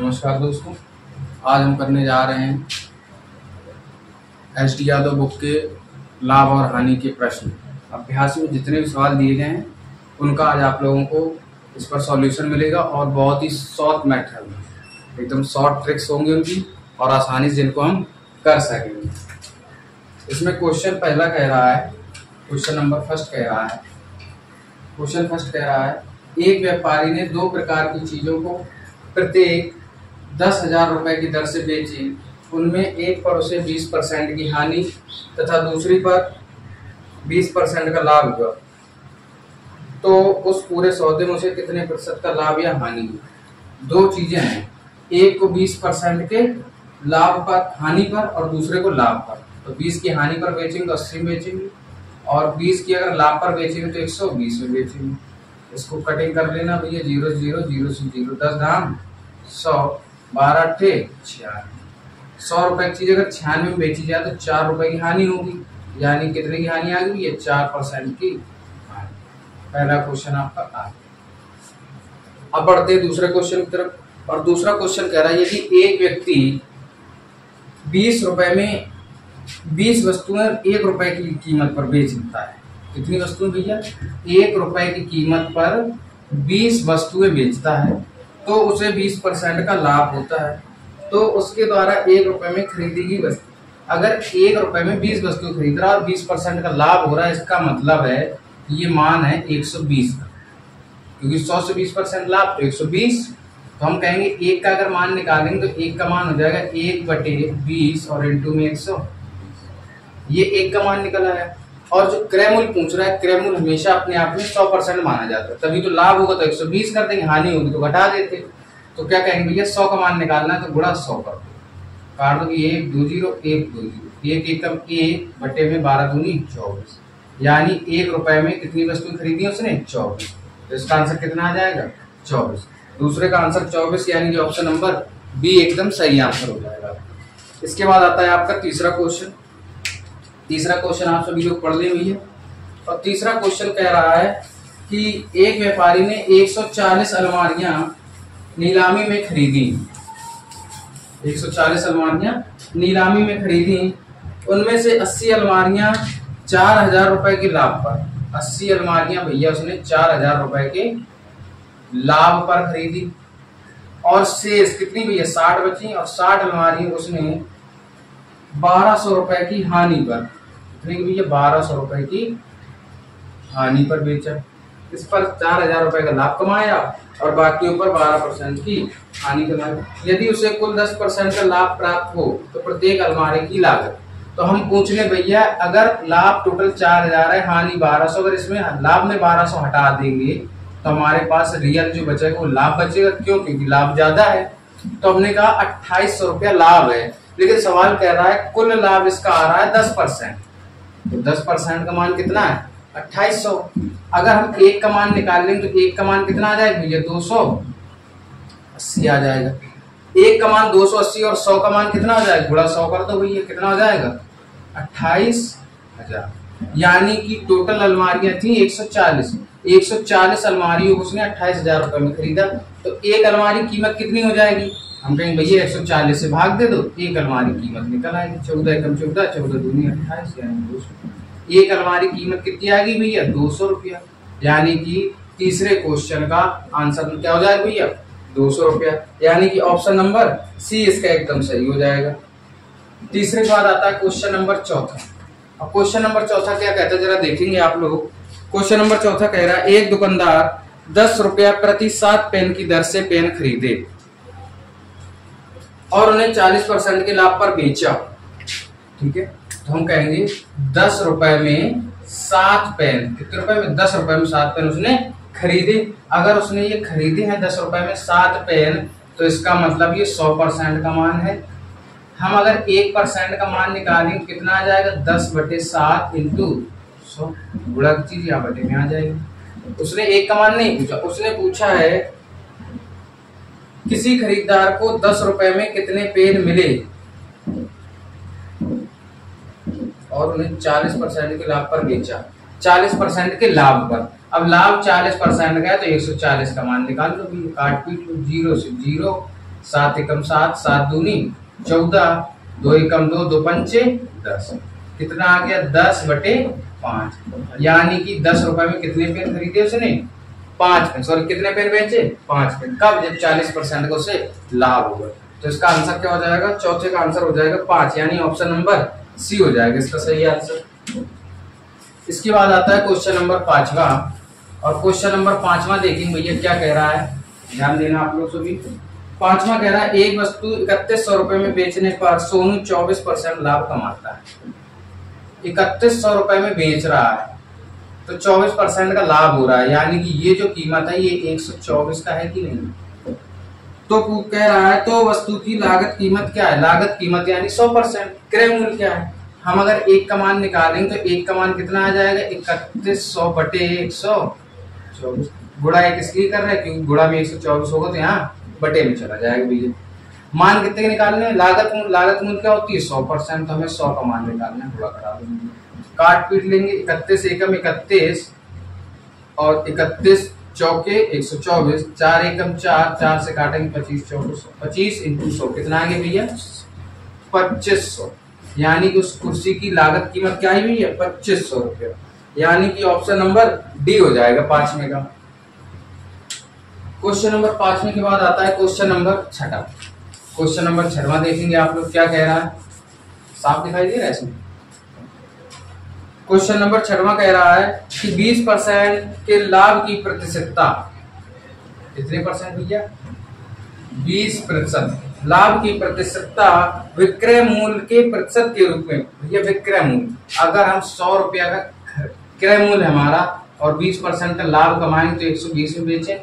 नमस्कार दोस्तों, आज हम करने जा रहे हैं एस.डी. यादव बुक के लाभ और हानि के प्रश्न। अभ्यास में जितने भी सवाल दिए गए हैं उनका आज आप लोगों को इस पर सॉल्यूशन मिलेगा और बहुत ही शॉर्ट मेथड में, एकदम शॉर्ट ट्रिक्स होंगी उनकी और आसानी से जिनको हम कर सकेंगे। इसमें क्वेश्चन पहला कह रहा है, क्वेश्चन नंबर फर्स्ट कह रहा है, क्वेश्चन फर्स्ट कह रहा है एक व्यापारी ने दो प्रकार की चीजों को प्रत्येक 10,000 रुपए की दर से बेची। उनमें एक पर उसे 20% की हानि तथा दूसरी पर 20% का लाभ हुआ, तो उस पूरे सौदे में उसे कितने प्रतिशत का लाभ या हानि हुई। दो चीजें हैं, एक को 20% के लाभ पर, हानि पर, और दूसरे को लाभ पर। तो 20 की हानि पर बेचेंगे तो 80 में बेचेंगे, और 20 की अगर लाभ पर बेचेंगे तो 120 में बेचेंगे। इसको कटिंग कर लेना भैया, 0 0 0 से 0, 10 धाम 100, 12 अट्ठे 96। 100 रुपए की चीज अगर 96 में बेची जाए तो 4 रुपए की हानि होगी, यानी कितने की हानि आ गई, ये 4% की हानि। पहला क्वेश्चन आपका आ गया। अब बढ़ते हैं दूसरे क्वेश्चन की तरफ, और दूसरा क्वेश्चन कह रहा है यदि एक व्यक्ति 20 रुपए में 20 वस्तुएं 1 रुपए की कीमत पर बेच देता है। कितनी वस्तुएं भैया, 1 रुपए की कीमत पर 20 वस्तुएं बेचता है, तो उसे 20% का लाभ होता है। तो उसके द्वारा 1 रुपए में खरीदी गई वस्तु, अगर 1 रुपए में 20 वस्तु खरीद रहा है और 20% का लाभ हो रहा है, इसका मतलब है ये मान है 120 का, क्योंकि 100 से 20% लाभ तो 120। तो हम कहेंगे 1 का अगर मान निकालेंगे तो 1 का मान हो जाएगा 1/20 और इंटू में 100, ये 1 का मान निकला है। और जो क्रयमूल्य पूछ रहा है, क्रयमूल्य हमेशा अपने आप में 100% माना जाता है, तभी तो लाभ होगा तो 120 कर देंगे, हानि होगी तो घटा देते। तो क्या कहेंगे भैया, 100 का मान निकालना है तो गुणा 100 कर दो, काट दो, 1 2 0 1 2 0, 1 एकम 1 बटे में 12 दूनी 24, यानी 1 रुपए में कितनी वस्तु खरीदी उसने, 24। तो इसका आंसर कितना आ जाएगा, 24। दूसरे का आंसर 24, यानी कि ऑप्शन नंबर बी एकदम सही आंसर हो जाएगा। इसके बाद आता है आपका तीसरा क्वेश्चन। तीसरा क्वेश्चन आप सभी लोग पढ़ ले भैया। और तीसरा क्वेश्चन कह रहा है कि एक व्यापारी ने 140 अलमारियां नीलामी में खरीदी। 140 अलमारियां नीलामी में खरीदी, उनमें से 80 अलमारियां 4,000 रुपए के लाभ पर, 80 अलमारियां भैया उसने 4,000 रुपए के लाभ पर खरीदी, और शेष कितनी भैया 60 बची, और 60 अलमारियां उसने 1200 रुपए की हानि पर, कितनी भैया 1200 रुपए की हानि पर बेचा। इस पर 4,000 रुपए का लाभ कमाया और बाकी ऊपर 12% की हानि कमाई। यदि उसे कुल 10% का लाभ प्राप्त हो तो प्रत्येक अलमारी की लागत, तो हम पूछ ले भैया अगर लाभ टोटल 4,000 है, हानि 1200, अगर इसमें लाभ में 1200 हटा देंगे तो हमारे पास रियल जो बचेगा वो लाभ बचेगा। क्यों, क्योंकि लाभ ज्यादा है। तो हमने कहा 2800 रुपया लाभ है, लेकिन सवाल कह रहा है कुल लाभ इसका आ रहा है 10%, तो 10% का मान कितना है 2800। अगर हम 1 का मान निकाल लेंगे तो 1 का मान कितना आ जाएगा भैया 280 आ जाएगा। 1 का मान 280 और 100 का मान कितना आ जाएगा, गुणा 100 कर दो भैया, कितना हो जाएगा 28,000। यानी कि टोटल अलमारियां थी 140, 140 अलमारियों को उसने 28,000 रुपए में खरीदा, तो एक अलमारी कीमत कितनी हो जाएगी, हम कहेंगे भैया 140 से भाग दे दो, एक अलमारी कीमत निकल आएगी 14 एकम 14, 14 दूनी 28, यानी 200। एक अलमारी कीमत कितनी आ गई भैया 200 रुपया, यानी कि तीसरे क्वेश्चन का आंसर क्या हो जाएगा भैया 200 रुपया, यानी कि ऑप्शन नंबर सी इसका एकदम सही हो जाएगा। तीसरे के बाद आता है क्वेश्चन नंबर चौथा। अब क्वेश्चन नंबर चौथा क्या कहता है जरा देखेंगे आप लोग। क्वेश्चन नंबर चौथा कह रहा है एक दुकानदार 10 रुपया प्रति 7 पेन की दर से पेन खरीदे और उन्हें 40% के लाभ पर बेचा। ठीक है, तो हम कहेंगे 10 रुपए में 7 पेन, कितने रुपए में 10 रुपए में 7 पेन उसने खरीदे। अगर उसने ये खरीदे हैं 10 रुपए में 7 पेन, तो इसका मतलब ये 100% का मान है। हम अगर 1% का मान निकालेंगे कितना आ जाएगा 10/7 इंटू 100, गुणा की चीज यहाँ बटे में आ जाएगी। उसने 1 का मान नहीं पूछा, उसने पूछा है किसी खरीदार को 10 रुपए में कितने पेन मिले और उन्हें 40% के लाभ पर बेचा, 40% के लाभ पर। अब लाभ 40% का है तो 140 का मान निकाल लो, काट पीट लो, 0 से 0 7 एकम 7, 7 दूनी 14, 2 एकम 2, 2 पंचे 10, कितना आ गया 10/5, यानी कि 10 रुपए में कितने पेन खरीदे उसने? 5 पेन, सॉरी कितने पेन बेचे? 5 पेन। कब? जब 40% का उसे लाभ होगा। तो इसका आंसर क्या हो जाएगा? चौथे का आंसर हो जाएगा 5, यानी ऑप्शन नंबर सी हो जाएगा इसका सही आंसर। इसके बाद आता है क्वेश्चन नंबर 5वां, और क्वेश्चन नंबर 5वां देखेंगे भैया क्या कह रहा है, ध्यान देना आप लोग सभी। 5वां कह रहा है एक वस्तु 3100 रुपए में बेचने पर सोनू 24% लाभ कमाता है। 3100 रुपए में बेच रहा है तो 24% का लाभ हो रहा है, यानी कि ये जो कीमत है ये 124 का है कि नहीं? तो कह रहा है तो वस्तु की लागत कीमत क्या है? लागत कीमत यानी 100%। क्रय मूल्य क्या है? हम अगर एक का मान निकालेंगे तो एक का मान कितना आ जाएगा? 3100/124। गुणा एक इसलिए कर रहे हैं क्योंकि गुणा में 124 होगा तो यहाँ बटे में चला जाएगा भैया। मान कितने के निकालने हैं? लागत मूल्य क्या होती है? 100%, तो हमें 100 का मान निकालना है, गुणा करा देंगे, काट पीट लेंगे। 31 एकम 31 और 31 चौके 124, 4 एकम 4, 4 से काटेंगे 25 चौके 25 इंटू 100 कितना आएंगे भैया? 2500, यानी कि उस कुर्सी की लागत कीमत क्या है भैया? 2500 रुपया, यानी कि ऑप्शन नंबर डी हो जाएगा 5वें का। क्वेश्चन नंबर 5वें के बाद आता है क्वेश्चन नंबर 6। क्वेश्चन नंबर 6वां देखेंगे आप लोग क्या कह रहा है, साफ दिखाई दे रहा है इसमें। क्वेश्चन नंबर 6वां कह रहा है कि 20% के लाभ की प्रतिशतता, कितने परसेंट भैया? 20% लाभ की प्रतिशतता विक्रय मूल्य के प्रतिशत के रूप में। भैया विक्रय मूल्य, अगर हम 100 रुपया का क्रय मूल्य हमारा और 20% का लाभ कमाएंगे तो 120 में बेचें।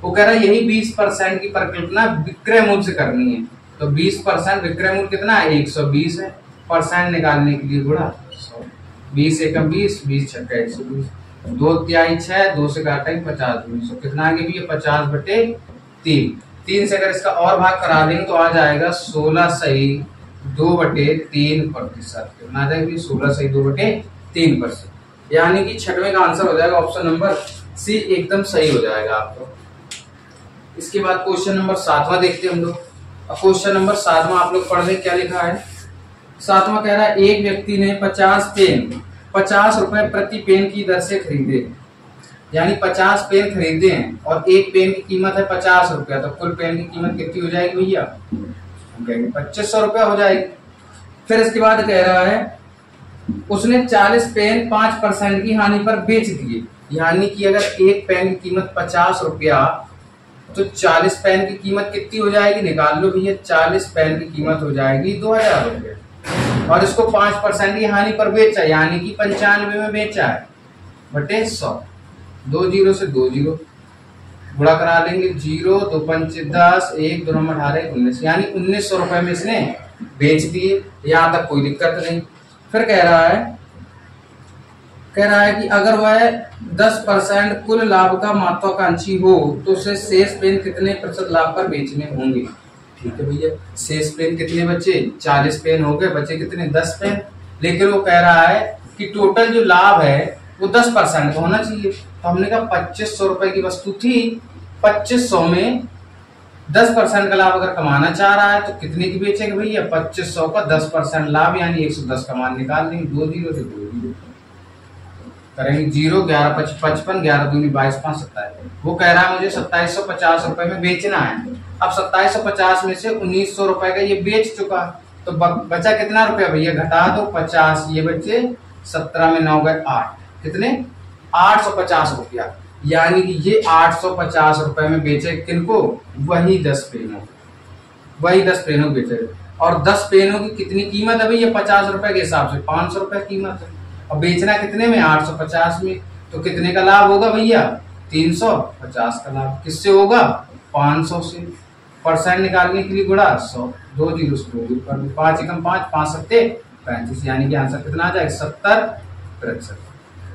वो कह रहा है यही 20% की परिकल्पना विक्रय मूल्य से करनी है, तो 20% विक्रय मूल्य कितना है? 120 है। परसेंट निकालने के लिए गुणा 100, 20 एकम 20, 20 छक्का 120, 2 तिहाई 6, 2 से काटेंगे 50 दूनी 100, कितना आगे भी 50/3। 3 से अगर इसका और भाग करा देंगे तो आ जाएगा 16 सही 2/3%, कितना आ जाएगा? 16 सही 2/3%, यानी कि 6वें का आंसर हो जाएगा ऑप्शन नंबर सी, एकदम सही हो जाएगा आपको। इसके बाद क्वेश्चन नंबर 7वां देखते हैं हम लोग। क्वेश्चन नंबर 7वां आप लोग पढ़ लें क्या लिखा है। 7वां कह रहा है एक व्यक्ति ने 50 पेन 50 रुपए प्रति पेन की दर से खरीदे, यानी 50 पेन खरीदे हैं और एक पेन की कीमत है 50 रुपया, तो कुल पेन की कीमत कितनी हो जाएगी भैया? 2500 रुपया हो जाएगी। फिर इसके बाद कह रहा है उसने 40 पेन 5% की हानि पर बेच दिए, यानी कि अगर एक पेन की कीमत 50 रुपया तो 40 पेन की कीमत कितनी हो जाएगी? निकाल लो भैया। 40 पेन की कीमत हो जाएगी 2000 रुपये, और इसको 5% की हानि पर बेचा, यानी कि 95 में बेचा है, बटे 100, 2 जीरो से 2 जीरो गुणा करा लेंगे, 0 2 पंचे 10, 1 2 9 18 19, यानी 1900 रुपए में इसने बेच दिए। यहाँ तक कोई दिक्कत नहीं। फिर कह रहा है कि अगर वह 10% कुल लाभ का महत्वाकांक्षी हो तो उसे शेष पेन कितने प्रतिशत लाभ पर बेचने होंगे? ठीक है भैया, शेष पेन कितने बचे? 40 पेन हो गए, बचे कितने? 10 पेन। लेकिन वो कह रहा है कि टोटल जो लाभ है वो 10% का होना चाहिए। तो हमने कहा 2500 रुपए की वस्तु थी, 2500 में 10% का लाभ अगर कमाना चाह रहा है तो कितने की बेचेंगे भैया? 2500 का 10% लाभ, यानी 110 का मान निकाल लेंगे, 2 जीरो से 2 जीरो करेंगे, 0 11 55, 11 दूनी 22 5 27। वो कह रहा है मुझे 2750 रुपए में बेचना है। अब 2750 में से 1900 रुपए का ये बेच चुका, तो बचा कितना रुपया भैया? घटा दो 50, ये बचे 17 में 9 गए 8, कितने? 850 रुपया, यानी कि ये 850 रुपए में बेचे किनको? वही 10 पेनों, वही 10 पेनों बेचे। और 10 पेनों की कितनी कीमत है भैया? 50 रुपए के हिसाब से 500 रुपए कीमत है, और बेचना कितने में? 850 में। तो कितने का लाभ होगा भैया? 350 का लाभ। किससे होगा? 500 से। परसेंट निकालने के लिए गुणा 100, 2 जीरो से 2 जीरो कर दो, 5 एकम 5, 5 सत्ते 35, यानी कि आंसर कितना आ जाएगा? 70%।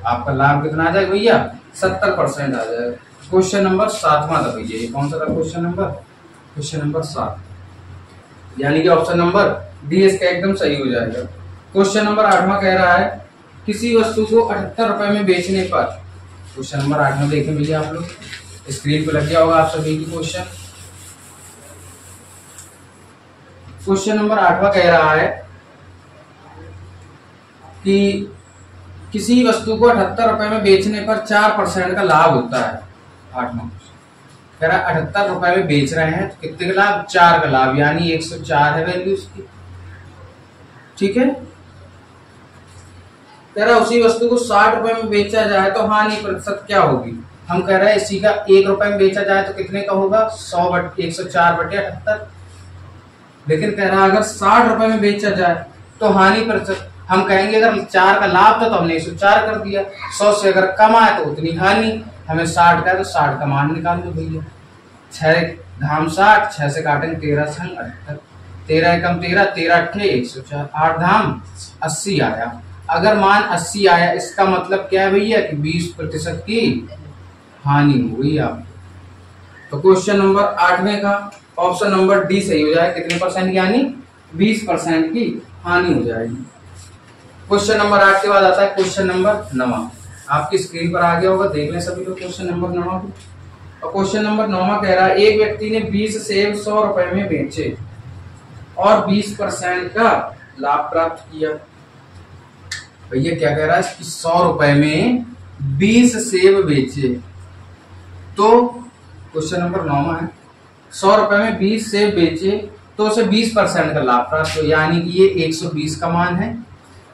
आपका लाभ कितना आ जाएगा भैया? 70% आ जाएगा। क्वेश्चन नंबर 7वां था भैया, ये कौन सा था क्वेश्चन नंबर? क्वेश्चन नंबर 7, यानी कि ऑप्शन नंबर डी इसका एकदम सही हो जाएगा। क्वेश्चन नंबर 8वां कह रहा है किसी वस्तु को 78 रुपए में बेचने पर, क्वेश्चन नंबर 8 में देखें भैया आप लोग, स्क्रीन पर लग गया होगा आप सभी की क्वेश्चन। क्वेश्चन नंबर 8वां कह रहा है कि किसी वस्तु को 78 रुपए में बेचने पर 4% का लाभ होता है। 8वां कह रहा है 78 रुपए में बेच रहे हैं तो कितने का लाभ, 4 का लाभ, यानी 104 है वैल्यू उसकी। ठीक है, कह रहा है उसी वस्तु को 60 रुपए में बेचा जाए तो हानि प्रतिशत क्या होगी। हम कह रहे हैं इसी का 1 रुपए में बेचा जाए तो कितने का होगा, 104/78। लेकिन कह रहा है अगर 60 रुपए में बेचा जाए तो हानि प्रतिशत, हम कहेंगे अगर 4 का लाभ था तो हमने 104 कर दिया, 100 से अगर कम आया तो उतनी हानि, हमें 60 का है तो 60 का मान निकाल दो भैया। 6 धाम 60, 6 से काटेंगे 13 संग 78, 13 एकम 13, 13 अट्ठे 104, 8 धाम 80 आया। अगर मान 80 आया इसका मतलब क्या है भैया कि 20% की हानि हो गई आप। तो क्वेश्चन नंबर 8वें का ऑप्शन नंबर डी सही हो जाएगा। कितने परसेंट की हानि, 20% की हानि हो जाएगी। क्वेश्चन नंबर 8 के बाद आता है क्वेश्चन नंबर 9। आपकी स्क्रीन पर आ गया होगा, देख लें सभी लोग क्वेश्चन नंबर 9 को। और क्वेश्चन नंबर 9 कह रहा है एक व्यक्ति ने 20 सेब 100 रुपए में बेचे और 20% का लाभ प्राप्त किया। भैया क्या कह रहा है कि 100 रुपए में 20 सेब बेचे, तो क्वेश्चन नंबर 9 है 100 रुपए में 20 सेब बेचे तो उसे 20% का लाभ प्राप्त हो, यानी कि ये 120 का मान है।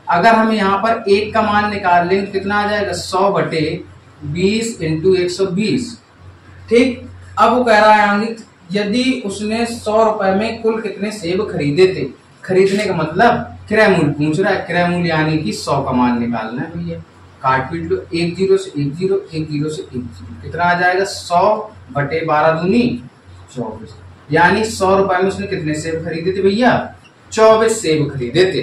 अगर हम यहाँ पर 1 का मान निकाल लेंगे कितना आ जाएगा, 100/20 × 120। ठीक, अब वो कह रहा है यदि उसने 100 रुपए में कुल कितने सेब खरीदे थे। खरीदने का मतलब क्रय मूल्य पूछ रहा है, क्रय मूल्य यानी कि 100 का मान निकालना है भैया। काट पीट लो, 1 0 से 1 0, 1 0 से 1 0, कितना आ जाएगा 100/12 दूनी 24, यानी 100 रुपए में उसने कितने सेब खरीदे थे भैया, 24 सेब खरीदे थे।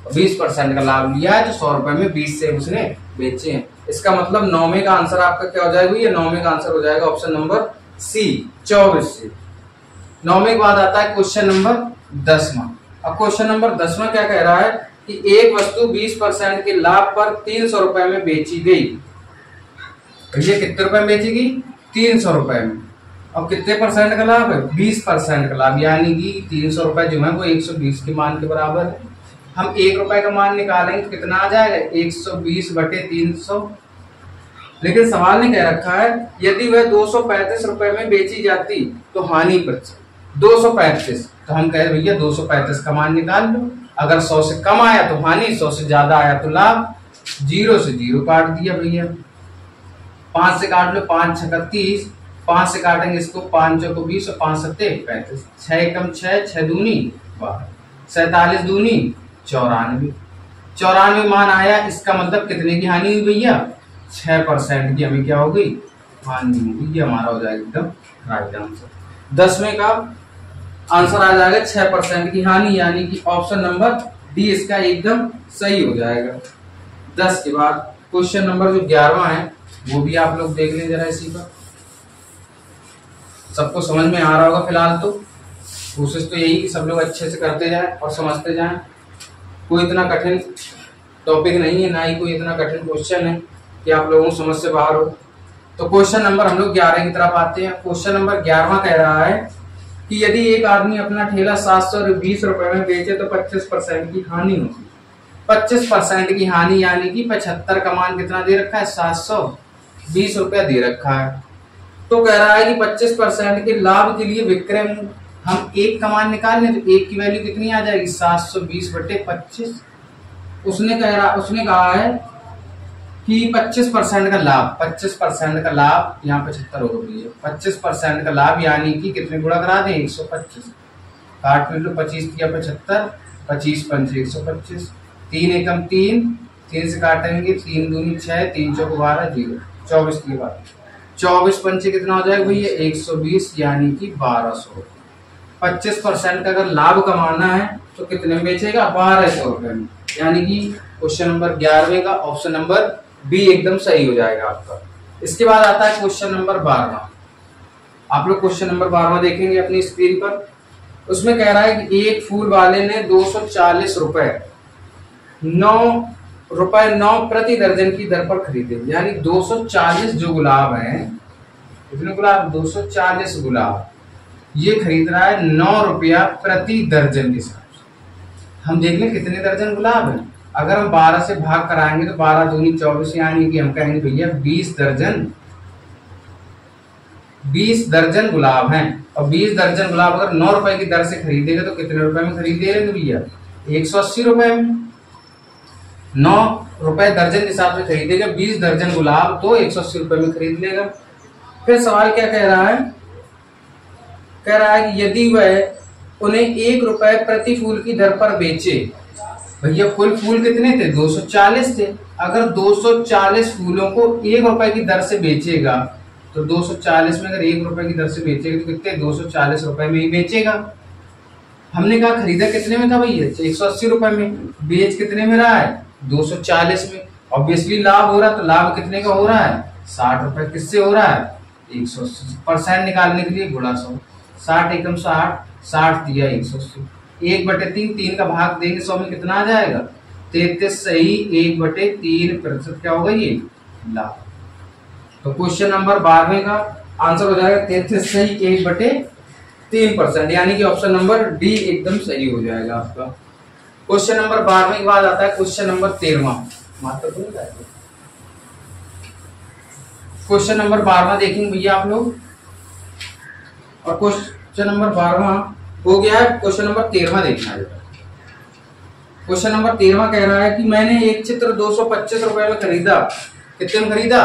20% का लाभ लिया है तो 100 रुपए में 20 सेब उसने बेचे हैं। इसका मतलब 9वें का आंसर आपका क्या हो जाएगा भैया, 9वें का आंसर हो जाएगा ऑप्शन नंबर सी, 24 सेब। 9वें के बाद आता है क्वेश्चन नंबर 10वां। अब क्वेश्चन नंबर 10वां क्या कह रहा है कि एक वस्तु 20% के लाभ पर 300 रुपए में बेची गई। भैया कितने रुपए में बेची गई, 300 रुपए में। अब कितने परसेंट का लाभ है, 20% का लाभ, यानी कि 300 रुपए जो है वो 120 के मान के बराबर है। हम 1 रुपए का मान निकालेंगे तो कितना आ जाएगा, 120/300। लेकिन सवाल ने कह रखा है यदि वह 235 रुपए में बेची जाती तो हानि प्रतिशत 235, तो हम कह रहे भैया 235 का मान निकाल लो। अगर 100 से कम आया तो हानि, 100 से ज्यादा आया तो लाभ। 0 से 0 काट दिया भैया, 5 से काट लो, 5 6 30, 5 से काटेंगे इसको, 5 चौको 20 और 5 7 35, 6 एकम 6, 6 दूनी 12, 47 दूनी 94, 94 मान आया। इसका मतलब कितने की हानि हुई भैया, 6% की हमें क्या हो गई, हानि हो गई। हमारा हो जाएगा एकदम राइट आंसर। 10वें का आंसर आ जाएगा 6% की हानि, यानी कि ऑप्शन नंबर डी इसका एकदम सही हो जाएगा। 10 के बाद क्वेश्चन नंबर जो 11वां है वो भी आप लोग देख लें जरा इसी पर। सबको समझ में आ रहा होगा फिलहाल, तो कोशिश तो यही कि सब लोग अच्छे से करते जाएं और समझते जाएं। कोई इतना कठिन टॉपिक नहीं है, ना ही कोई इतना कठिन क्वेश्चन है कि आप लोगों को समझ से बाहर हो। तो क्वेश्चन नंबर हम लोग 11 की तरफ आते हैं। क्वेश्चन नंबर 11वां कह रहा है कि यदि एक आदमी अपना ठेला 720 रुपए में बेचे तो 25% की हानि होगी। 25% की हानि यानी कि 75 का मान कितना दे रखा है, 720 रुपया दे रखा है। तो कह रहा है कि 25% के लाभ के लिए विक्रय हम 1 का मान निकाल लें तो 1 की वैल्यू कितनी आ जाएगी, 720/25। उसने कहा है कि 25% का लाभ, 25% का लाभ यहाँ 75 होगा भैया, 25% का लाभ यानी कि कितने गुणा करा दें, 125। काट में लो, 25 किया 75, 25 पंच 125, 3 एकम 3, 3 से काटेंगे 3 दूनी 6, 3 चौक 12, 0, 24 की बात, 24 पंचे कितना हो जाएगा भैया, 120, यानी कि 1200। 25% का अगर लाभ कमाना है तो कितने में बेचेगा, 1200 रुपए में, यानी कि क्वेश्चन नंबर 11वें का ऑप्शन नंबर बी एकदम सही हो जाएगा आपका। इसके बाद आता है क्वेश्चन नंबर 12वां। आप लोग क्वेश्चन नंबर 12वां देखेंगे अपनी स्क्रीन पर। उसमें कह रहा है कि एक फूल वाले ने 240 रुपए 9 प्रति दर्जन की दर पर खरीदे, यानी 240 जो गुलाब हैं, कितने गुलाब, 240 गुलाब ये खरीद रहा है 9 रुपया प्रति दर्जन के हिसाब से। हम देख लें कितने दर्जन गुलाब है। अगर हम 12 से भाग कराएंगे तो 12 दूनी 24, यानी कि हम कहेंगे भैया 20 दर्जन गुलाब हैं। और 20 दर्जन गुलाब अगर 9 रुपए की दर से खरीदेगा तो कितने रुपए में खरीदेंगे भैया? 180 रुपए में। 9 रुपए दर्जन के हिसाब से खरीदेगा 20 दर्जन गुलाब तो 180 रुपए में खरीद लेगा। फिर सवाल क्या कह रहा है? कह रहा है कि यदि वह उन्हें 1 रुपए प्रति फूल की दर पर बेचे। भैया कुल फूल कितने थे? 240 थे। अगर 240 फूलों को 1 रुपए की दर से बेचेगा तो 240 में अगर 1 रुपए की दर से बेचेगा तो कितने? 240 रुपए में ही बेचेगा। हमने कहा खरीदा कितने में था भैया? 180 रुपए में। बेच कितने में रहा है? 240 में। ऑब्वियसली लाभ हो रहा है, तो लाभ कितने का हो रहा है? 60 रुपए। किससे हो रहा है? 180% निकालने के लिए गुणा 100। 60 एकम 60, 60 दिया 180। 1/3, 3 का भाग देंगे 100 में कितना आ जाएगा? 33 सही 1/3% क्या होगा? ये लाभ। तो क्वेश्चन नंबर 12वें का आंसर हो जाएगा 33 सही 1/3%, यानी कि ऑप्शन नंबर डी एकदम सही हो जाएगा आपका। क्वेश्चन नंबर 12वें के बाद आता है क्वेश्चन नंबर 13वां। क्वेश्चन नंबर 12वां देखेंगे भैया आप लोग। और क्वेश्चन नंबर 12वां हो गया है। क्वेश्चन नंबर 13वां देखना है। क्वेश्चन नंबर 13वां कह रहा है कि मैंने एक चित्र 225 रुपए में खरीदा। कितने में खरीदा?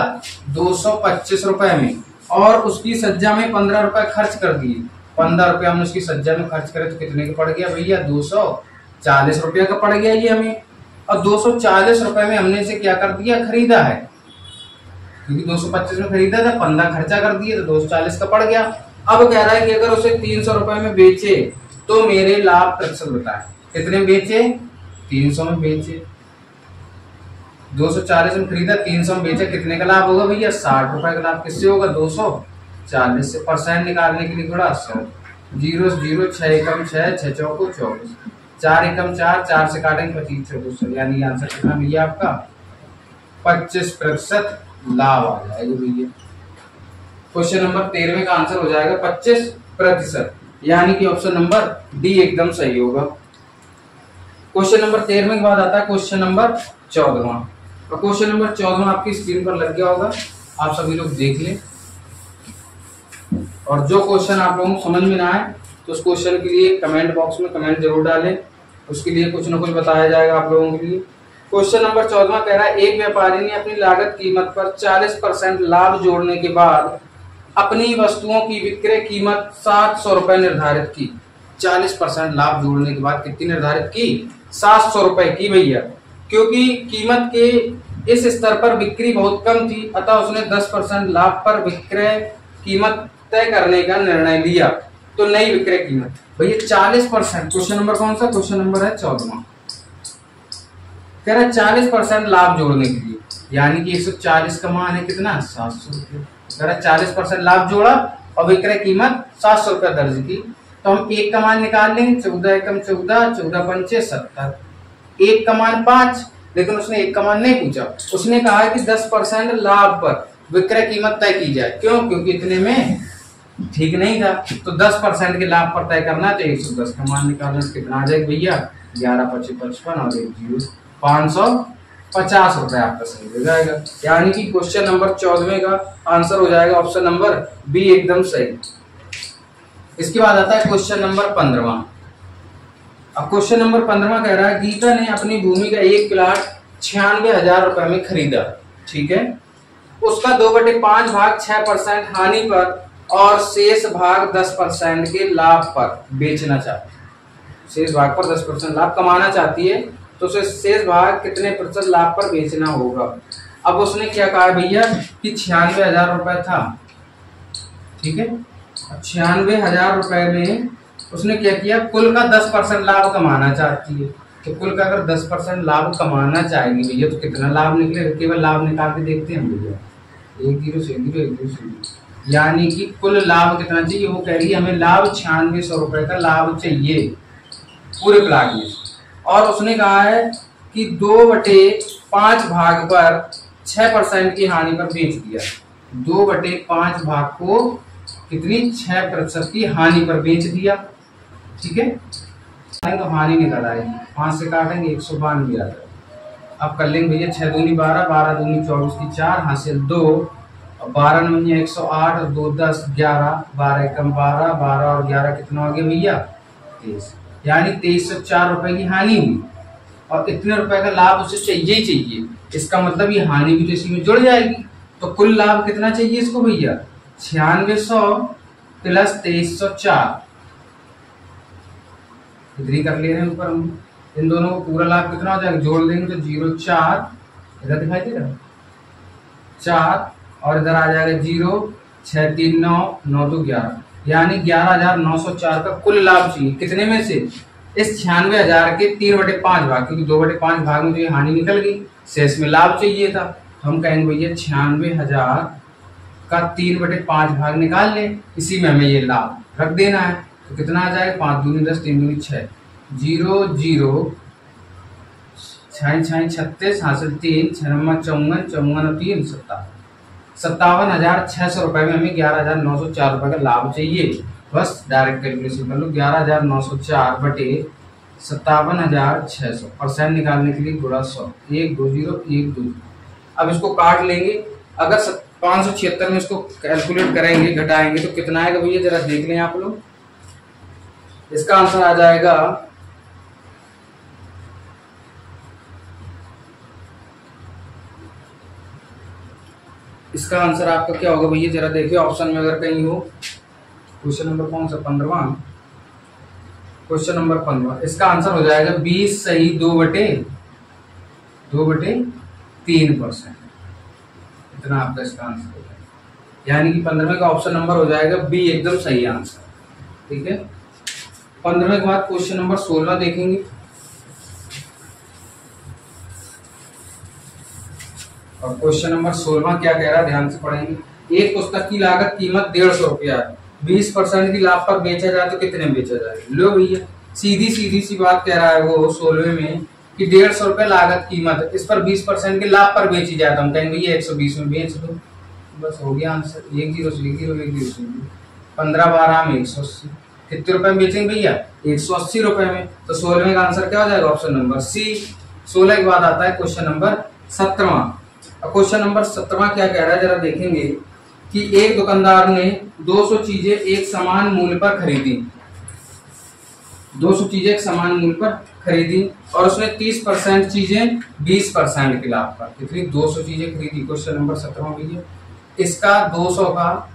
225 रुपए में। और उसकी सज्जा में 15 रुपए खर्च कर दिए। 15 रुपए हमने उसकी सज्जा में खर्च करे तो कितने का पड़ गया भैया? 240 रुपया का पड़ गया ये हमें। और 240 रुपए में हमने इसे क्या कर दिया? खरीदा है। क्योंकि 225 में खरीदा था, 15 खर्चा कर दिए तो 240 का पड़ गया। अब कह रहा है कि अगर उसे 300 रुपए में बेचे तो मेरे लाभ प्रतिशत बताए। कितने में बेचे? 300 में बेचे। 240 में खरीदा, 300 में बेचा, कितने का लाभ होगा भैया? 60 रुपए का लाभ। किससे होगा? 240 से। परसेंट निकालने के लिए थोड़ा 100। 0 0 6 एकम 6, 6 चौको 24, 4 एकम 4, 4 से काटेंगे 25 200, यानी आंसर कितना भैया आपका? 25% लाभ आ जाएगा भैया। क्वेश्चन नंबर 13वें का आंसर हो जाएगा 25%, यानी कि ऑप्शन नंबर डी एकदम सही होगा। क्वेश्चन नंबर 13वें के बाद आता है क्वेश्चन नंबर 14वां। और क्वेश्चन नंबर 14वां आपकी स्क्रीन पर लग गया होगा, आप सभी लोग देख लें। और जो क्वेश्चन आप लोगों को समझ में ना आए तो उस क्वेश्चन के लिए कमेंट बॉक्स में कमेंट जरूर डालें, उसके लिए कुछ ना कुछ बताया जाएगा आप लोगों के लिए। क्वेश्चन नंबर 14वां कह रहा है एक व्यापारी ने अपनी लागत कीमत पर 40% लाभ जोड़ने के बाद अपनी वस्तुओं की विक्रय कीमत 700 रुपए निर्धारित की। 40% लाभ जोड़ने के बाद कितनी निर्धारित की? 700 रुपए की भैया। क्योंकि कीमत के इस स्तर पर बिक्री बहुत कम थी, अतः उसने 10% लाभ पर विक्रय कीमत तय करने का निर्णय लिया। तो नई विक्रय कीमत भैया 40%। क्वेश्चन नंबर कौन सा? क्वेश्चन नंबर है 14वां। कह रहा है 40% लाभ जोड़ने के लिए, यानी कि 140 का मान है कितना? 700 रुपये। कह रहा 40% लाभ जोड़ा और विक्रय कीमत 700 रुपया दर्ज की। तो हम एक का मान निकाल लेंगे। 14 एकम 14, 14 पंचे 70। एक का मान 5, लेकिन उसने एक का मान नहीं पूछा। उसने कहा है कि 10% लाभ पर विक्रय कीमत तय की जाए। क्यों? क्योंकि इतने में ठीक नहीं था, तो 10% के लाभ पर तय करना है। तो 110 का मान निकालना, कितना आ जाएगा भैया? 11 5 55 और 1 0, 550 रुपए आपका सही हो जाएगा। यानी कि क्वेश्चन नंबर 14वें का आंसर हो जाएगा ऑप्शन नंबर बी एकदम सही। इसके बाद आता है क्वेश्चन नंबर 15वां। अब क्वेश्चन नंबर 15वां कह रहा है गीता ने अपनी भूमि का एक प्लाट 96,000 रुपए में खरीदा। ठीक है, उसका 2/5 भाग 6% हानि पर और शेष भाग 10% के लाभ पर बेचना चाहती है। शेष भाग पर 10% लाभ कमाना चाहती है, तो उसे शेष भाग कितने प्रतिशत लाभ पर बेचना होगा। अब उसने क्या कहा भैया कि 96,000 रुपए था। ठीक है, 96,000 रुपए में उसने क्या किया? कुल का 10% लाभ कमाना चाहती है। तो कुल का अगर 10% लाभ कमाना चाहेंगे भैया तो कितना लाभ निकलेगा? केवल लाभ निकाल के देखते हैं भैया। 1 0 से 0 1 0 से, यानी कि कुल लाभ कितना चाहिए? वो कह रही है हमें लाभ 9600 रुपए का लाभ चाहिए पूरे प्लाट में। और उसने कहा है कि 2/5 भाग पर 6% की हानि पर बेच दिया। 2/5 भाग को कितनी 6% की हानि पर बेच दिया। ठीक है, तो हानि निकल आएगी, 5 से काटेंगे 192 आ जाएगा। अब कर लेंगे भैया 6 दूनी 12, 12 दूनी 24 की 4, हासिल 2, 12 नवनिया 108 और 2 10 11, 12 एकम 12, 12 और 11 कितना हो गया भैया 23, यानी 2304 रुपए की हानि हुई और इतने रुपए का लाभ उसे चाहिए ही चाहिए। इसका मतलब ये हानि भी तो इसी में जुड़ जाएगी। तो कुल लाभ कितना चाहिए इसको भैया 9600 प्लस 2304, इतनी कर ले रहे हैं ऊपर हम। इन दोनों को पूरा लाभ कितना हो जाएगा, जोड़ देंगे तो 04 इधर दिखाई दे रहा है 4 और इधर आ जाएगा 0 6 3 9 9 तो 11, यानी 11,904 का कुल लाभ चाहिए। कितने में से, इस 96,000 के 3/5 भाग, क्योंकि 2/5 भाग में तो ये हानि निकल गई, शेष में लाभ चाहिए था। तो हम कहेंगे भैया 96,000 का 3/5 भाग निकाल ले, इसी में हमें ये लाभ रख देना है। तो कितना आ जाएगा 5 दूनी 10 3 दूनी 6, 0 0 6 6 36 हासिल 3 6 54 54 और 3 57, 57,600 रुपए में हमें 11,904 रुपए का लाभ चाहिए। बस डायरेक्ट कैलकुलेशन कर लो, 11,904 बटे 57,600, परसेंट निकालने के लिए गुणा 100, 1 2 0 1 2। अब इसको काट लेंगे, अगर 576 में इसको कैलकुलेट करेंगे घटाएंगे तो कितना आएगा भैया जरा देख लें आप लोग। इसका आंसर आ जाएगा इसका आंसर आपका क्या होगा भैया जरा देखिए ऑप्शन में अगर कहीं हो। क्वेश्चन नंबर कौन सा 15वां, क्वेश्चन नंबर 15, इसका आंसर हो जाएगा 20 सही 2/3%, इतना आपका इसका आंसर हो जाएगा, यानी कि 15वें का ऑप्शन नंबर हो जाएगा बी एकदम सही आंसर। ठीक है, 15वें के बाद क्वेश्चन नंबर 16 देखेंगे। और क्वेश्चन नंबर 16 क्या कह रहा है ध्यान से पढ़ेंगे। एक पुस्तक की लागत कीमत 150 रुपया है, 20% की लाभ पर बेचा जाए तो कितने में बेचा जाएगा। लो भैया सीधी सी बात कह रहा है वो 16 में कि 150 रुपया लागत कीमत, इस पर 20% के लाभ पर बेची जाए तो हम कहेंगे भैया 120 में बेच दो, बस हो गया आंसर। 1 0 से 1 0 1 0 से 15 12 में 180, कितने रुपए में बेचेंगे भैया 180 रुपए में। तो 16वें का आंसर क्या हो जाएगा ऑप्शन नंबर सी। 16 के बाद आता है क्वेश्चन नंबर 17। क्वेश्चन नंबर 17 क्या कह रहा है जरा देखेंगे कि एक दुकानदार ने 200 चीजें एक समान मूल्य पर खरीदी, 200 चीजें एक समान मूल्य पर खरीदी और उसने 30% चीजें 20% के लाभ पर, कितनी 200 चीजें खरीदी। क्वेश्चन नंबर 17 भैया इसका 200 का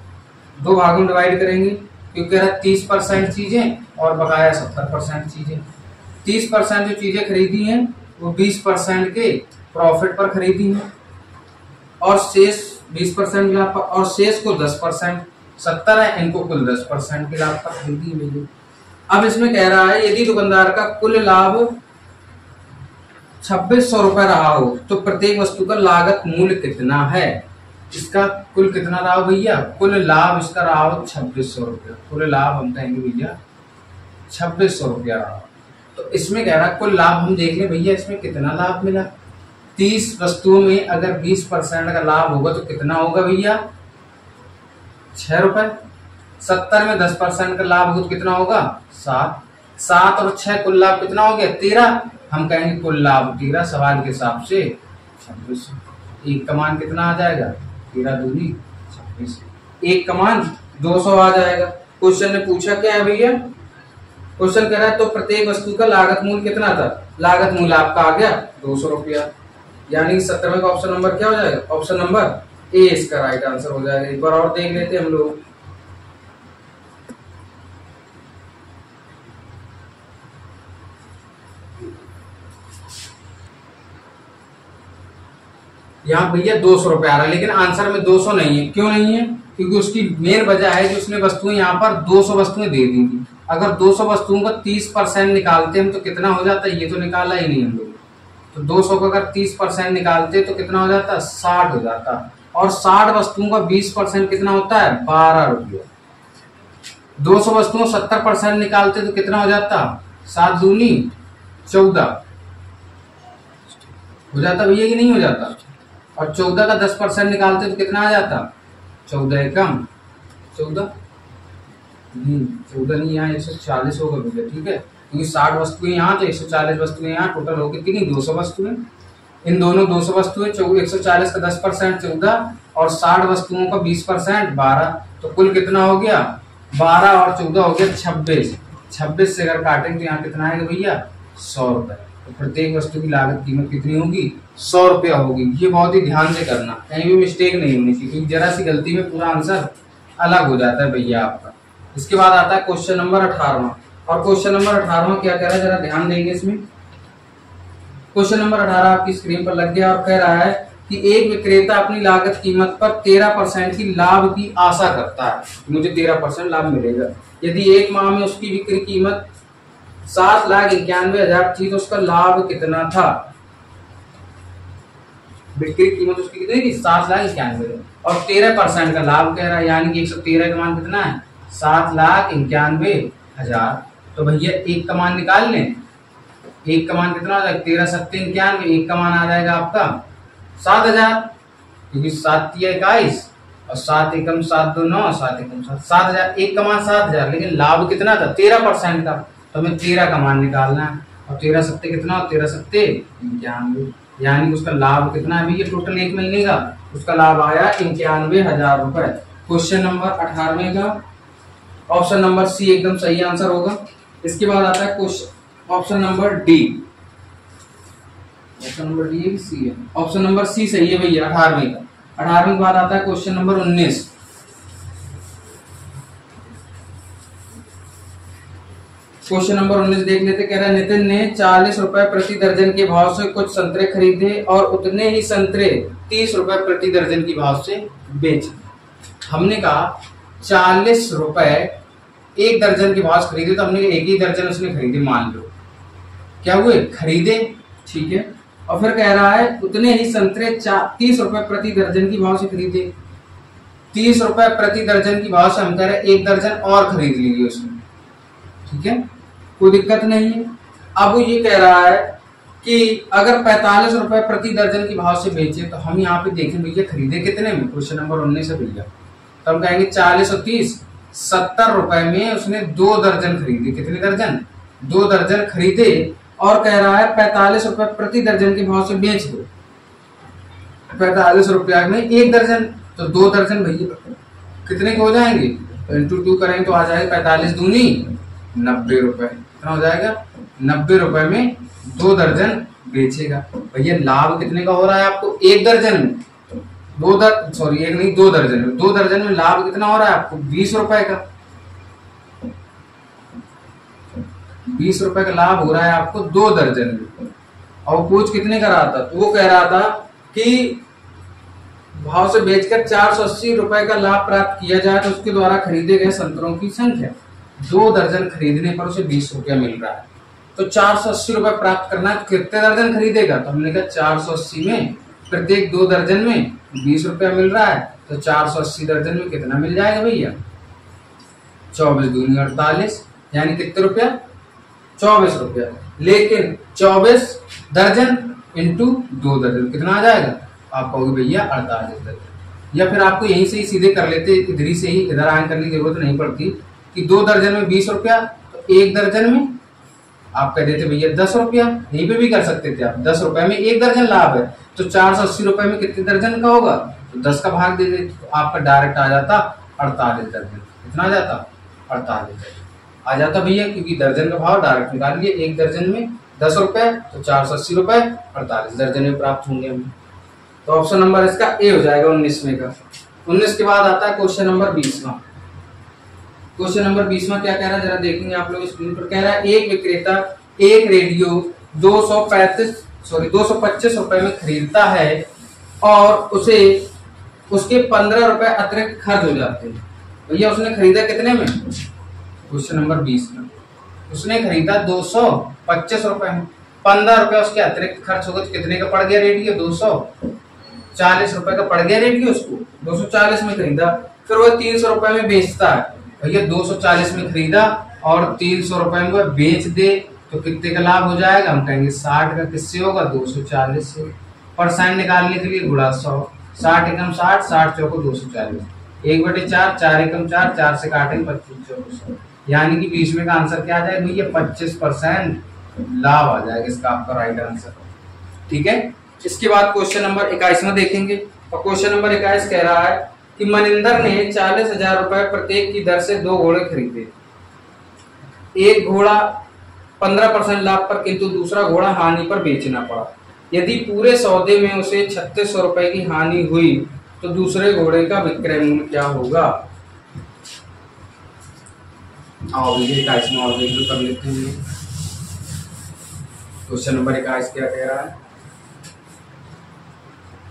2 भागों में डिवाइड करेंगे, क्योंकि 30% चीजें और बकाया 70% चीजें। 30% जो चीजें खरीदी हैं वो 20% के प्रॉफिट पर खरीदी हैं और शेष 20% लाभ पर, और शेष को 10%, 70 है इनको कुल 10% के लाभ पर खरीदी हुई। अब इसमें कह रहा है यदि दुकानदार का कुल लाभ 2600 रुपए रहा हो तो प्रत्येक वस्तु का लागत मूल्य कितना है। इसका कुल कितना रहा हो भैया, कुल लाभ इसका रहा हो 2600 रुपया, कुल लाभ हम कहेंगे भैया 2600 रुपया रहा। तो इसमें कह रहा है कुल लाभ हम देख लें भैया इसमें कितना लाभ मिला। 30 वस्तुओं में अगर 20% का लाभ होगा तो कितना होगा भैया 6 रुपए। 70 में 10% का लाभ होगा तो कितना होगा 7, 7 और 6 कुल लाभ कितना हो गया 13। हम कहेंगे कुल लाभ 13, सवाल के हिसाब से 2600। एक कमान कितना आ जाएगा 13 दूनी 26, एक कमान 200 आ जाएगा। क्वेश्चन ने पूछा क्या है भैया, क्वेश्चन कह रहा है तो प्रत्येक वस्तु का लागत मूल्य कितना था, लागत मूल्य आपका आ गया 200 रुपया, यानी 17वें का ऑप्शन नंबर क्या हो जाएगा, ऑप्शन नंबर ए इसका राइट आंसर हो जाएगा। एक बार और देख लेते हम लोग। यहाँ भैया 200 रुपए आ रहा है, लेकिन आंसर में 200 नहीं है। क्यों नहीं है, क्योंकि उसकी मेन वजह है कि उसने वस्तुएं यहाँ पर 200 वस्तुएं दे दी थी। अगर 200 वस्तुओं का 30% निकालते हम तो कितना हो जाता है, ये तो निकाला ही नहीं हम लोग। तो 200 का अगर 30% निकालते तो कितना हो जाता, 60 हो जाता। और 60 वस्तुओं का 20% कितना होता है 12 रुपया। 200 वस्तुओं 70% निकालते तो कितना हो जाता, 7 दूनी 14 हो जाता भैया कि नहीं हो जाता। और 14 का 10% निकालते तो कितना आ जाता, 14 एकम 14। नहीं 14 नहीं, यहाँ 140 होगा भैया, ठीक है, क्योंकि 60 वस्तुएं यहाँ तो 140 वस्तुएं यहाँ, टोटल हो कितनी 200 वस्तुएं। इन दोनों 200 वस्तुएं 140 का 10% 14 और 60 वस्तुओं का 20% 12, तो कुल कितना हो गया 12 और 14 हो गया 26। 26 से अगर काटेंगे तो यहाँ कितना आएगा भैया 100 रुपए। तो प्रत्येक वस्तु की लागत कीमत कितनी होगी 100 रुपया होगी। ये बहुत ही ध्यान से करना, कहीं भी मिस्टेक नहीं होनी चाहिए, क्योंकि जरा सी गलती में पूरा आंसर अलग हो जाता है भैया आपका। इसके बाद आता है क्वेश्चन नंबर 18, और क्वेश्चन नंबर 18 क्या कह रहा है जरा ध्यान देंगे इसमें। क्वेश्चन नंबर 18 आपकी स्क्रीन पर लग गया और कह रहा है कि एक विक्रेता अपनी लागत कीमत पर 13% की लाभ की आशा करता है, मुझे 13% लाभ मिलेगा। यदि एक माह में उसकी बिक्री कीमत 7,91,000 थी तो उसका लाभ कितना था। बिक्री कीमत उसकी कितनी थी 7,91,000 और 13% का लाभ कह रहा है, यानी कि 113 का मान कितना है 7,91,000। तो भैया एक का मान निकाल लें, एक का मान कितना आ जाएगा 13 7 91, एक का मान आ जाएगा आपका 7,000, क्योंकि 7 21 और 7 एकम 7 2 9 7 एकम 7 7,000, एक का मान 7,000, लेकिन लाभ कितना था 13% का, तो हमें 13 का मान निकालना है। और 13 7 कितना, 13 7 91, यानी कि उसका लाभ कितना है भैया टोटल एक महीने का, उसका लाभ आया 91,000 रुपए। क्वेश्चन नंबर 18 का ऑप्शन नंबर सी एकदम सही आंसर होगा। इसके बाद आता है question option number D, option number D है सी है, ऑप्शन नंबर सी सही है भैया 18 का। 18 के बाद आता है क्वेश्चन नंबर 19। क्वेश्चन नंबर 19 देख लेते, कह रहा है नितिन ने 40 रुपए प्रति दर्जन के भाव से कुछ संतरे खरीदे और उतने ही संतरे 30 रुपए प्रति दर्जन के भाव से बेचे। हमने कहा 40 रुपए एक दर्जन के भाव से खरीदे, तो हमने एक ही दर्जन उसने खरीदे, मान लो क्या हुए खरीदे, ठीक है। और फिर कह रहा है उतने ही संतरे 30 रुपए प्रति दर्जन की भाव से खरीदे। 30 रुपए प्रति दर्जन की भाव से हम कह रहे हैं एक दर्जन और खरीद लीजिए उसमें, ठीक है, कोई दिक्कत नहीं है। अब ये कह रहा है कि अगर 45 रुपए प्रति दर्जन की भाव से बेचे, तो हम यहाँ पे देखें भैया खरीदे कितने में, क्वेश्चन नंबर 19 है भैया, तो हम कहेंगे 40 और 30 70 रुपए में उसने 2 दर्जन खरीदे। कितने दर्जन 2 दर्जन खरीदे, और कह रहा है 45 रुपए प्रति दर्जन के भाव से बेच दो। 45 रुपया में एक दर्जन, तो 2 दर्जन भैया कितने के हो जाएंगे, तो इंटू 2 करेंगे तो आ जाएगा 45 दूनी 90 रुपए, कितना हो जाएगा 90 रुपए में 2 दर्जन बेचेगा। भैया लाभ कितने का हो रहा है आपको एक दर्जन में, एक नहीं 2 दर्जन में, 2 दर्जन में लाभ कितना हो रहा है आपको 20 रुपए का, 20 रुपए का लाभ हो रहा है आपको 2 दर्जन में। और पूछ कितने का रहा था, तो वो कह रहा था कि भाव से बेचकर 480 रुपए का लाभ प्राप्त किया जाए तो उसके द्वारा खरीदे गए संतरों की संख्या। 2 दर्जन खरीदने पर उसे 20 रुपया मिल रहा है, तो 480 रुपए प्राप्त करना है, तो कितने दर्जन खरीदेगा, तो हमने कहा 480 में प्रत्येक 2 दर्जन में 20 रुपया मिल रहा है, तो 480 दर्जन में कितना मिल जाएगा भैया 24 दूनी 48, यानी कितने रुपया 24 रुपया। लेकिन 24 दर्जन इंटू 2 दर्जन कितना आ जाएगा, आप कहोगे भैया 48 दर्जन। या फिर आपको यहीं से ही सीधे कर लेते, इधर ही से ही इधर आयन करने की जरूरत नहीं पड़ती कि 2 दर्जन में 20 रुपया, तो 1 दर्जन में आप कह देते भैया 10 रुपया, यहीं पे भी कर सकते थे आप, 10 रुपए में 1 दर्जन लाभ है, तो 480 रुपए में कितने दर्जन का होगा, तो 10 का भाग दे देते, तो आपका डायरेक्ट आ जाता 48 दर्जन। कितना आ जाता 48 दर्जन आ जाता भैया, क्योंकि दर्जन का भाव डायरेक्ट निकाल लिए, 1 दर्जन में 10 रुपए, तो 480 रुपए 48 दर्जन में प्राप्त होंगे हमें। तो ऑप्शन नंबर इसका ए हो जाएगा 19 का। 19 के बाद आता है क्वेश्चन नंबर 20वां। क्वेश्चन नंबर 20वां क्या कह रहा है जरा देखेंगे आप लोग स्क्रीन पर। कह रहा है एक विक्रेता एक रेडियो 225 रुपए में खरीदता है और उसे उसके 15 रुपए अतिरिक्त खर्च हो जाते हैं। भैया उसने खरीदा कितने में, क्वेश्चन नंबर 20 में उसने खरीदा 225 रुपए में, 15 रुपए उसके अतिरिक्त खर्च हो गए, तो कितने का पड़ गया रेडियो 240 रुपए का पड़ गया रेडियो, उसको 240 में खरीदा, फिर वो 300 रुपए में बेचता है। भैया 240 में खरीदा और 300 रुपए में वो बेच दे, तो कितने का लाभ हो जाएगा, हम कहेंगे 60 का। किससे होगा 240 से, परसेंट निकालने के लिए गुणा 100, 60 एकम 60, 60 चौको 240, 1/4, 4 एकम 4, 4 से काटेंगे 25 24, यानी कि बीच में का आंसर क्या आ जाएगा भैया 25% लाभ आ जाएगा इसका आपका राइट आंसर। ठीक है, इसके बाद क्वेश्चन नंबर 21वां देखेंगे। और क्वेश्चन नंबर 21 कह रहा है कि मनिंदर ने 40,000 रुपए प्रत्येक की दर से 2 घोड़े खरीदे। एक घोड़ा 15% लाभ पर किंतु दूसरा घोड़ा हानि पर बेचना पड़ा। यदि पूरे सौदे में उसे 3600 रुपए की हानि हुई तो दूसरे घोड़े का विक्रय मूल्य क्या होगा? आओ ये 21 में और देख कर लेते हैं। क्वेश्चन नंबर 21 क्या कह रहा है?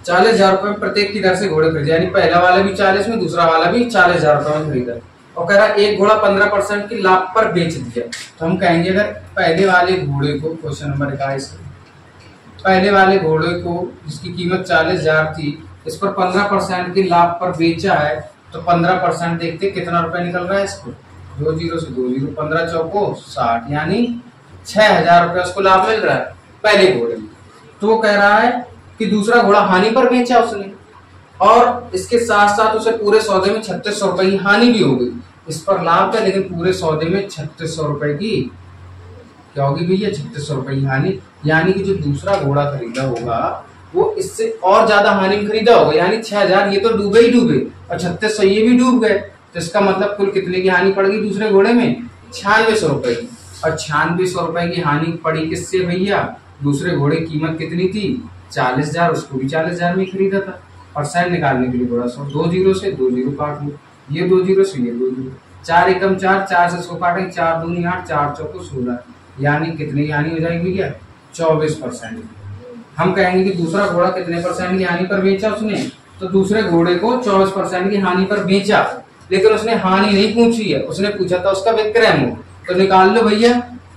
40,000 रुपए प्रत्येक की दर से घोड़े खरीदे, यानी पहला वाला भी 40 में, दूसरा वाला भी 40,000 रुपए में खरीदा। और कह रहा एक घोड़ा 15% की लाभ पर बेच दिया। तो हम कहेंगे अगर पहले वाले घोड़े को, क्वेश्चन नंबर 21, पहले वाले घोड़े को जिसकी कीमत 40,000 थी, इस पर 15% की लाभ पर बेचा है, तो 15% देखते कितना रुपए निकल रहा है इसको, 2 जीरो से 2 जीरो, 15 चौको 60, यानी 6,000 रुपए उसको लाभ मिल रहा है पहले घोड़े में। तो वो कह रहा है कि दूसरा घोड़ा हानि पर बेचा उसने, और इसके साथ साथ उसे पूरे सौदे में 3600 रुपए की हानि भी हो गई। इस पर लाभ था लेकिन पूरे सौदे में 3600 रुपए की क्या होगी भैया, 3600 रुपए की हानि। यानी कि जो दूसरा घोड़ा खरीदा होगा वो इससे और ज्यादा हानि में खरीदा होगा, यानी 6,000 ये तो डूबे ही डूबे और 3600 ये भी डूब गए। तो इसका मतलब कुल कितने की हानि पड़ गई दूसरे घोड़े में? 9600 रुपए की। और 9600 रुपए की हानि पड़ी किससे भैया? दूसरे घोड़े की कीमत कितनी थी? 40,000, उसको भी 40,000 में खरीदा था। परसेंट निकालने के लिए थोड़ा सा 2 जीरो से 2 जीरो काट लो, ये 2 जीरो से ये 2 जीरो, 4 एकम 4, 4 से इसको काटेंगे, 4 दूनी 8, 4 चौको 16, यानी कितनी हानि हो जाएगी भैया? 24%। हम कहेंगे कि दूसरा घोड़ा कितने परसेंट की हानि पर बेचा उसने? तो दूसरे घोड़े को 24% की हानि पर बेचा, लेकिन उसने हानि नहीं पूछी है, उसने पूछा था उसका विक्रय मूल्य। तो निकाल लो भैया,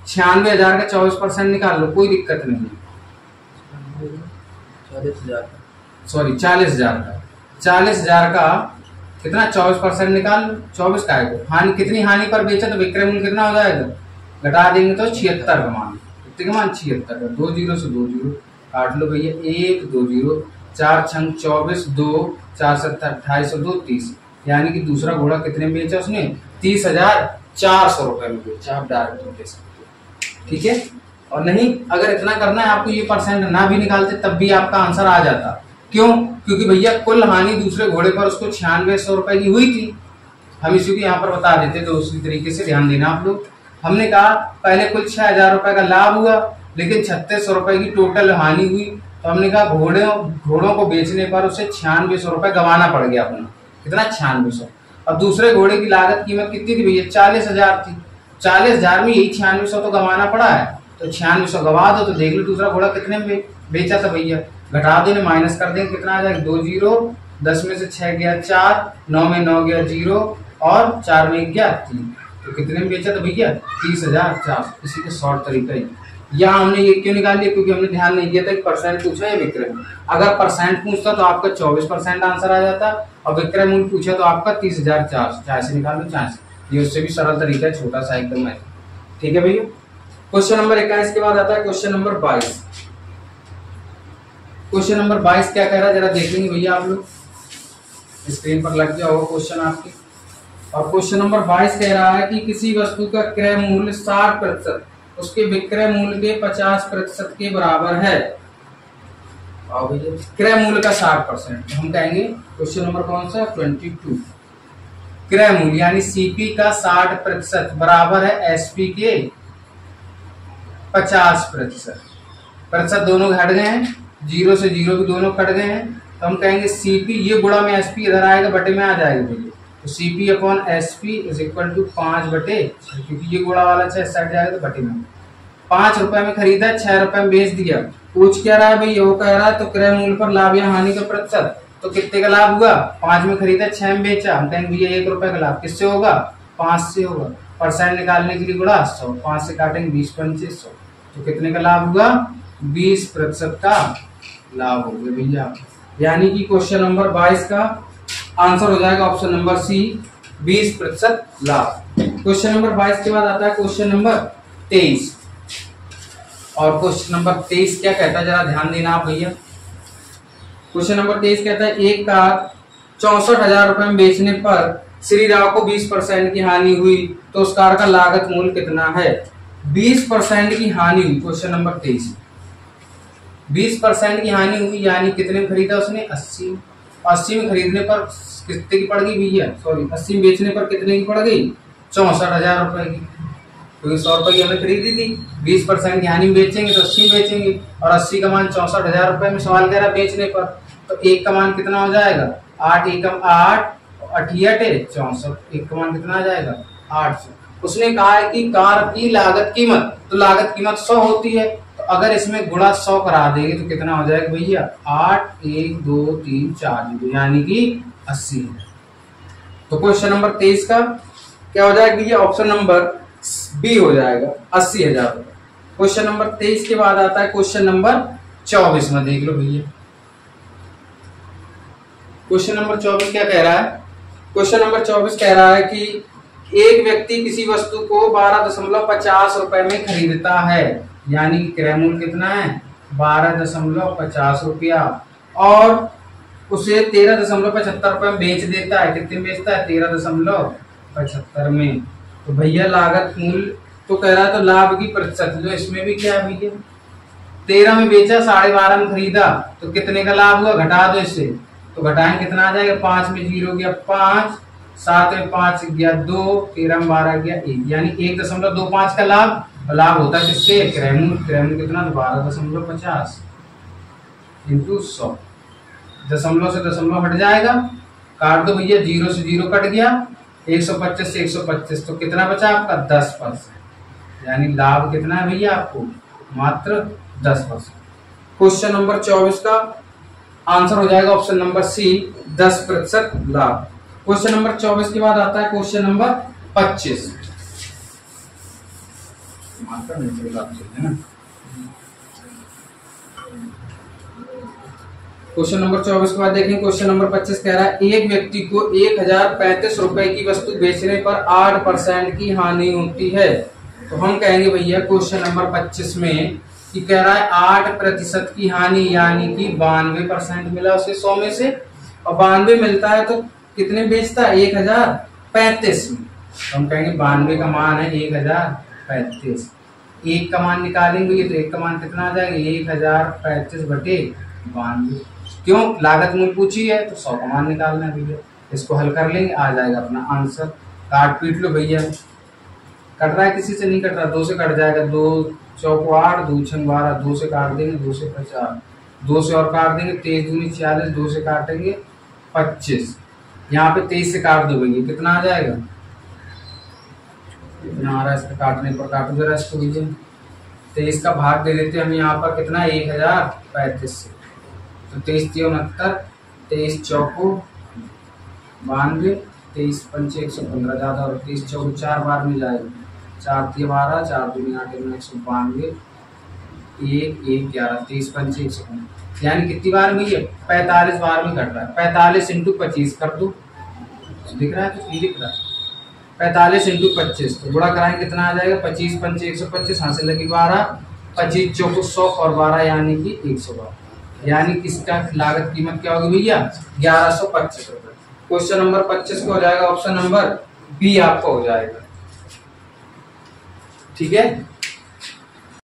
96,000 का 24% निकाल लो, कोई दिक्कत नहीं है। 40,000 का 40,000 का कितना 24% निकाल लो, 24 का है हानि, कितनी हानि पर बेचा तो विक्रय मूल्य कितना हो जाएगा? घटा देंगे तो 76 का मान, कितने का मान? 76 का। 2 जीरो से 2 जीरो काट लो भैया, 1 2 जीरो, 4 छंग 24, 2 4 7 28 2 30, यानी कि दूसरा घोड़ा कितने में बेचा उसने? 30,400 रुपए में बेचा। आप डायरेक्ट दे सकते हो, ठीक है। और नहीं अगर इतना करना है आपको, ये परसेंट ना भी निकालते तब भी आपका आंसर आ जाता। क्यों? क्योंकि भैया कुल हानि दूसरे घोड़े पर उसको 9600 रुपए की हुई थी। हम इसी को यहाँ पर बता देते, तो उसी तरीके से ध्यान देना आप लोग। हमने कहा पहले कुल 6,000 रुपए का लाभ हुआ, लेकिन 3600 रुपए की टोटल हानि हुई। तो हमने कहा घोड़ों को बेचने पर उसे 9600 रुपए गंवाना पड़ गया अपना। कितना? 9600। और दूसरे घोड़े की लागत कीमत कितनी थी भैया? 40,000 थी। 40,000 में यही 9600 तो गंवाना पड़ा है, तो 9600 गवा दो। तो देख लो दूसरा घोड़ा कितने में बेचा था भैया, घटा दो, माइनस कर देंगे, कितना आ जाएगा? 2 जीरो, 10 में से 6 गया 4, 9 में 9 गया 0, और 4 में गया 3, तो कितने में बेचा था भैया? 30,400। इसी का शॉर्ट तरीका ही। यहाँ हमने ये क्यों निकाल लिया? क्योंकि हमने ध्यान नहीं दिया था कि परसेंट पूछा है विक्रय मूल्य। अगर परसेंट पूछता तो आपका 24% आंसर आ जाता, और विक्रय मूल्य पूछा तो आपका 30,400। चाहे से निकाल लो, चाहे से। ये उससे भी सरल तरीका है, छोटा सा एकदम है। ठीक है भैया। क्वेश्चन नंबर 21 के बाद आता है क्वेश्चन नंबर 22। क्वेश्चन नंबर 22 क्या कह रहा है जरा देखेंगे भैया आप लोग, स्क्रीन पर लग गया होगा क्वेश्चन आपके। और क्वेश्चन नंबर 22 कह रहा है कि किसी वस्तु का क्रय मूल्य 60% उसके विक्रय मूल्य के 50% के बराबर है। और भैया क्रय मूल्य का 60%, हम कहेंगे क्वेश्चन नंबर कौन सा? 22। क्रय मूल्य यानी सीपी का 60% बराबर है एसपी के 50%। प्रतिशत दोनों घट गए हैं, 0 से 0 भी दोनों कट गए हैं। तो हम कहेंगे सीपी, ये गुणा में एसपी इधर आएगा, बटे में आ जाएगा भैया। तो CP upon SP is equal to 5 बटे, क्योंकि ये गुणा वाला 6 साइड जाएगा तो बटे में। 5 रुपए में खरीदा, 6 रुपए में बेच दिया। पूछ क्या रहा है भैया? वो कह रहा है तो क्रय मूल्य पर लाभ या हानि का प्रतिशत। तो कितने का लाभ हुआ? 5 में खरीदा, 6 में बेचा। हम कहेंगे भैया 1 रुपए का लाभ किससे होगा? 5 से होगा। परसेंट निकालने के लिए गुणा 100, 5 से काटेंगे 20 पंचे 100, तो कितने का लाभ हुआ? 20% का लाभ हो गया भैया। यानी कि क्वेश्चन नंबर 22 का आंसर हो जाएगा ऑप्शन नंबर सी, 20% लाभ। क्वेश्चन नंबर 22 के बाद आता है क्वेश्चन नंबर 23। और क्वेश्चन नंबर 23 क्या कहता है जरा ध्यान देना आप भैया। क्वेश्चन नंबर 23 कहता है एक कार 64,000 रुपए में बेचने पर श्री राव को 20% की हानि हुई तो उस कार का लागत मूल्य कितना है? 20% की हानि हुई, क्वेश्चन नंबर 23। 20% की हानि हुई यानी कितने में खरीदा उसने? 80। 80 में खरीदने पर कितने की पड़ गई भैया? सॉरी, 80 में बेचने पर कितने की पड़ गई? 64,000 रुपए की, क्योंकि 100 रुपए की हमने खरीदी थी। 20% की हानि में बेचेंगे तो 80 में बेचेंगे, और 80 का मान 64,000 रुपए में सवाल कह रहा बेचने पर, तो एक का मान कितना हो जाएगा? 8 एकम 8, 8 64, एक का मान कितना आ जाएगा? 800। उसने कहा है कि कार की लागत कीमत, तो लागत कीमत 100 होती है, तो अगर इसमें गुणा 100 करा देंगे तो कितना हो जाएगा भैया? 8 1 2 3 4 यानी कि 80। तो क्वेश्चन नंबर 23 का क्या हो जाएगा भैया? ऑप्शन नंबर बी हो जाएगा, 80,000 रुपए। क्वेश्चन नंबर 23 के बाद आता है क्वेश्चन नंबर 24 में, देख लो भैया। क्वेश्चन नंबर 24 क्या कह रहा है? क्वेश्चन नंबर 24 कह रहा है कि एक व्यक्ति किसी वस्तु को 12.50 रुपए में खरीदता है, यानी कि क्रय मूल्य कितना है? 12.50 रुपया, और उसे 13.75 रुपए में बेच देता है। कितने में बेचता है? 13.75 में। तो भैया लागत मूल्य तो कह रहा है, तो लाभ की प्रतिशत लो, इसमें भी क्या है भैया? 13 में बेचा, 12.5 में खरीदा, तो कितने का लाभ हुआ? घटा दो इससे, तो घटाएंगे कितना आ जाएगा? 5 में 0 गया 5, 7 में 5 गया 2, 13 में 12 गया 1, यानी 1.25 का लाभ। लाभ होता है किससे? क्रय मूल्य। क्रय मूल्य कितना? 12.50 इंटू 100। दशमलव से दशमलव हट जाएगा, काट दो भैया, 0 से 0 कट गया, 125 से 125, तो कितना बचा आपका? 10%, यानी लाभ कितना है भैया आपको? मात्र 10%। क्वेश्चन नंबर 24 का आंसर हो जाएगा ऑप्शन नंबर सी, 10% लाभ। क्वेश्चन नंबर 24 के बाद आता है क्वेश्चन नंबर 25। क्वेश्चन नंबर 24 के बाद देखें, क्वेश्चन नंबर 25 कह रहा है एक व्यक्ति को 1035 रुपए की वस्तु बेचने पर 8% की हानि होती है। तो हम कहेंगे भैया क्वेश्चन नंबर 25 में कि कह रहा है 8% की हानि, यानी कि 92% मिला उसे 100 में से, और 92 मिलता है तो कितने बेचता है? 1035 में। तो हम कहेंगे 92 का मान है 1035। एक का मान निकालेंगे तो एक का मान कितना आ जाएगा? 1035 बटे 92। क्यों? लागत मूल्य पूछी है तो 100 का मान निकालना है भैया। इसको हल कर लेंगे, आ जाएगा अपना आंसर। काट पीट लो भैया। कट रहा है? किसी से नहीं कट रहा, 2 से कट जाएगा। 2 चौको 8, 2 छंग 12, 2 से काट देंगे, 2 से 50, 2 से और काट देंगे, 23 दूनी 40, 2 से काटेंगे 25। यहाँ पे 23 से काट दो भैया, कितना आ जाएगा? कितना आ रहा है इसका? काटने पर काटो जरा इसको भैया। 23 का भाग दे देते हैं हम यहाँ पर, कितना? 1035 से, तो 23 3 69, 23 चौको 92, 23 पंचे 115 ज्यादा, और 23 चौको 4 बार में जाएगा, 4 3 12, 4 दूनी 8 192, 1 1 11, 23 पंचे 115, यानी कितनी बार में? ये 45 बार में घट रहा है। 45 इंटू 25 कर दो, दिख रहा है? तो दिख रहा है 45 इंटू 25, तो गुणा कराएंगे कितना आ जाएगा? 25 पंचे 125, हासिल लगी 12, 25 चौको 100 और 12 यानी कि 112, यानी किसका लागत कीमत क्या होगी भैया? 1125 रुपए। क्वेश्चन नंबर 25 का हो जाएगा ऑप्शन नंबर बी आपका हो जाएगा। ठीक है।